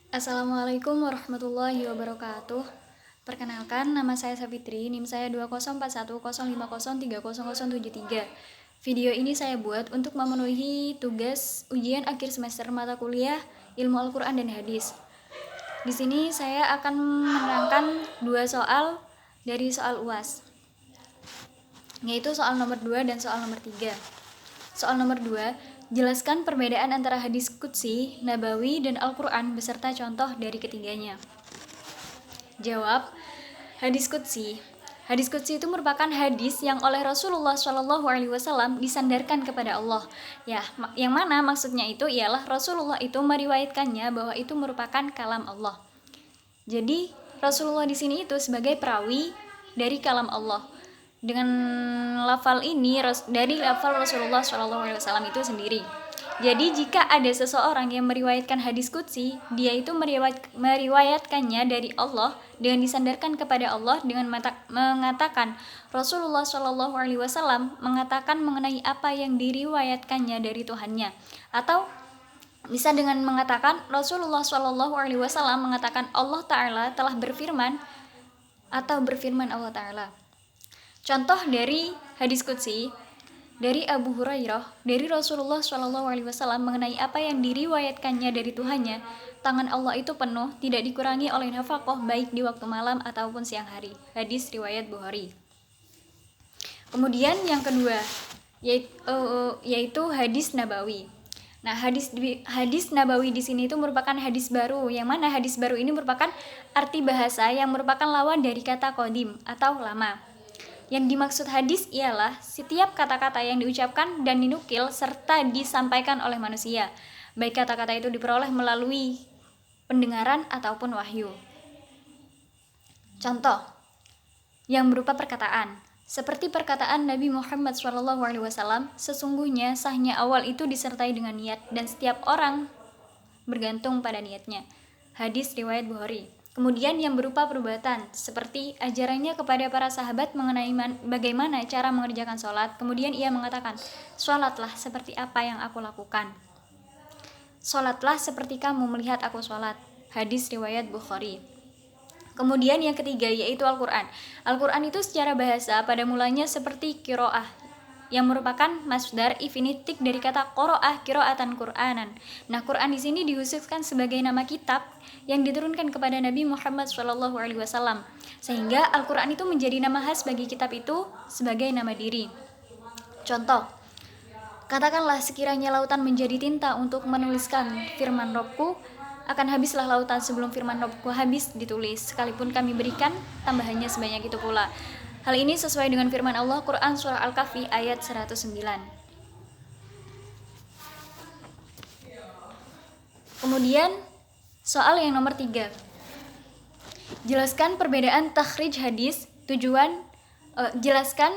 Assalamualaikum warahmatullahi wabarakatuh. Perkenalkan, nama saya Savitri, NIM saya 204105030073. Video ini saya buat untuk memenuhi tugas ujian akhir semester mata kuliah Ilmu Al-Qur'an dan Hadis. Di sini saya akan menerangkan dua soal dari soal UAS, yaitu soal nomor 2 dan soal nomor 3. Soal nomor 2, jelaskan perbedaan antara hadis qudsi, nabawi, dan Al-Quran beserta contoh dari ketiganya. Jawab, hadis qudsi. Hadis qudsi itu merupakan hadis yang oleh Rasulullah SAW disandarkan kepada Allah. Ya, yang mana maksudnya itu ialah Rasulullah itu meriwayatkannya bahwa itu merupakan kalam Allah. Jadi Rasulullah di sini itu sebagai perawi dari kalam Allah. Dengan lafal ini dari lafal Rasulullah SAW itu sendiri. Jadi jika ada seseorang yang meriwayatkan hadis qudsi, dia itu meriwayatkannya dari Allah dengan disandarkan kepada Allah dengan mengatakan Rasulullah SAW mengatakan mengenai apa yang diriwayatkannya dari Tuhannya, atau bisa dengan mengatakan Rasulullah SAW mengatakan Allah Ta'ala telah berfirman, atau berfirman Allah Ta'ala. Contoh dari hadis qudsi dari Abu Hurairah dari Rasulullah SAW mengenai apa yang diriwayatkannya dari Tuhannya, tangan Allah itu penuh, tidak dikurangi oleh nafkah baik di waktu malam ataupun siang hari. Hadis riwayat Bukhari. Kemudian yang kedua yaitu hadis nabawi. Nah, hadis nabawi di sini itu merupakan hadis baru, yang mana hadis baru ini merupakan arti bahasa yang merupakan lawan dari kata qadim atau lama. Yang dimaksud hadis ialah setiap kata-kata yang diucapkan dan dinukil serta disampaikan oleh manusia, baik kata-kata itu diperoleh melalui pendengaran ataupun wahyu. Contoh yang berupa perkataan, seperti perkataan Nabi Muhammad SAW, sesungguhnya sahnya awal itu disertai dengan niat dan setiap orang bergantung pada niatnya. Hadis riwayat Bukhari. Kemudian yang berupa perbuatan, seperti ajarannya kepada para sahabat mengenai bagaimana cara mengerjakan sholat. Kemudian ia mengatakan, sholatlah seperti apa yang aku lakukan. Sholatlah seperti kamu melihat aku sholat. Hadis riwayat Bukhari. Kemudian yang ketiga yaitu Al-Quran. Al-Quran itu secara bahasa pada mulanya seperti qiraah, yang merupakan masdar infinitif dari kata qiraah, qiraatan Qur'anan. Nah, Quran di sini dikhususkan sebagai nama kitab yang diturunkan kepada Nabi Muhammad SAW, sehingga Al-Quran itu menjadi nama khas bagi kitab itu sebagai nama diri. Contoh, katakanlah sekiranya lautan menjadi tinta untuk menuliskan firman Robku, akan habislah lautan sebelum firman Robku habis ditulis, sekalipun kami berikan tambahannya sebanyak itu pula. Hal ini sesuai dengan firman Allah Quran Surah Al-Kahfi ayat 109. Kemudian soal yang nomor 3. Jelaskan perbedaan takhrij hadis, jelaskan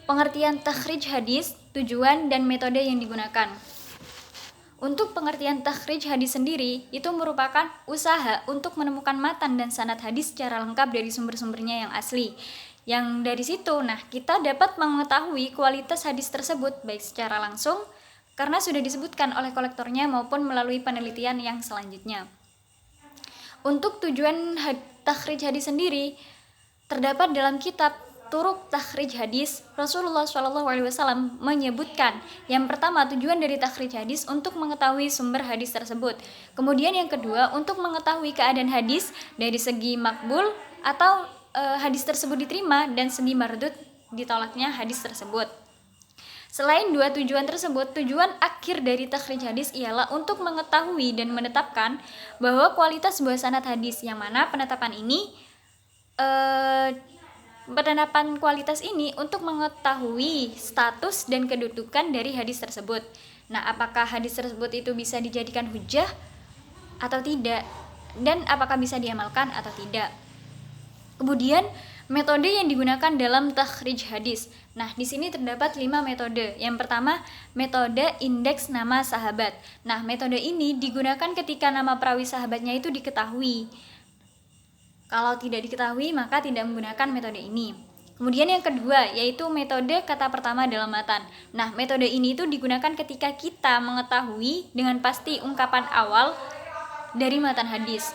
pengertian takhrij hadis, tujuan dan metode yang digunakan. Untuk pengertian takhrij hadis sendiri, itu merupakan usaha untuk menemukan matan dan sanad hadis secara lengkap dari sumber-sumbernya yang asli. Yang dari situ, kita dapat mengetahui kualitas hadis tersebut baik secara langsung karena sudah disebutkan oleh kolektornya maupun melalui penelitian yang selanjutnya. Untuk tujuan takhrij hadis sendiri terdapat dalam kitab Turuk Takhrij Hadis. Rasulullah SAW menyebutkan yang pertama tujuan dari takhrij hadis untuk mengetahui sumber hadis tersebut. Kemudian yang kedua untuk mengetahui keadaan hadis dari segi makbul atau hadis tersebut diterima dan segi mardud ditolaknya hadis tersebut. Selain dua tujuan tersebut, tujuan akhir dari takhrij hadis ialah untuk mengetahui dan menetapkan bahwa kualitas sebuah sanad hadis, yang mana penetapan kualitas ini untuk mengetahui status dan kedudukan dari hadis tersebut. Nah, apakah hadis tersebut itu bisa dijadikan hujjah atau tidak, dan apakah bisa diamalkan atau tidak. Kemudian metode yang digunakan dalam takhrij hadis. Nah, di sini terdapat 5 metode. Yang pertama, metode indeks nama sahabat. Nah, metode ini digunakan ketika nama perawi sahabatnya itu diketahui. Kalau tidak diketahui, maka tidak menggunakan metode ini. Kemudian yang kedua, yaitu metode kata pertama dalam matan. Nah, metode ini itu digunakan ketika kita mengetahui dengan pasti ungkapan awal dari matan hadis.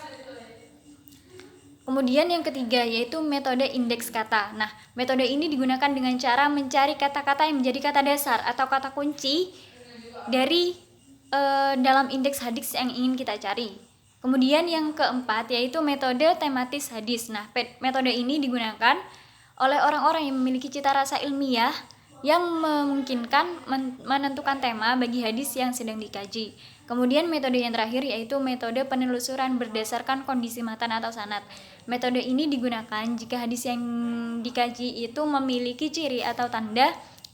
Kemudian yang ketiga yaitu metode indeks kata. Nah, metode ini digunakan dengan cara mencari kata-kata yang menjadi kata dasar atau kata kunci dari dalam indeks hadis yang ingin kita cari. Kemudian yang keempat yaitu metode tematis hadis. Nah, metode ini digunakan oleh orang-orang yang memiliki cita rasa ilmiah yang memungkinkan menentukan tema bagi hadis yang sedang dikaji. Kemudian metode yang terakhir yaitu metode penelusuran berdasarkan kondisi matan atau sanad. Metode ini digunakan jika hadis yang dikaji itu memiliki ciri atau tanda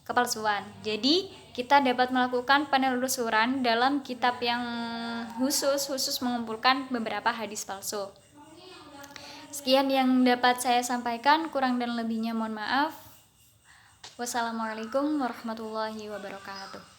kepalsuan. Jadi, kita dapat melakukan penelusuran dalam kitab yang khusus mengumpulkan beberapa hadis palsu. Sekian yang dapat saya sampaikan, kurang dan lebihnya mohon maaf. Wassalamualaikum warahmatullahi wabarakatuh.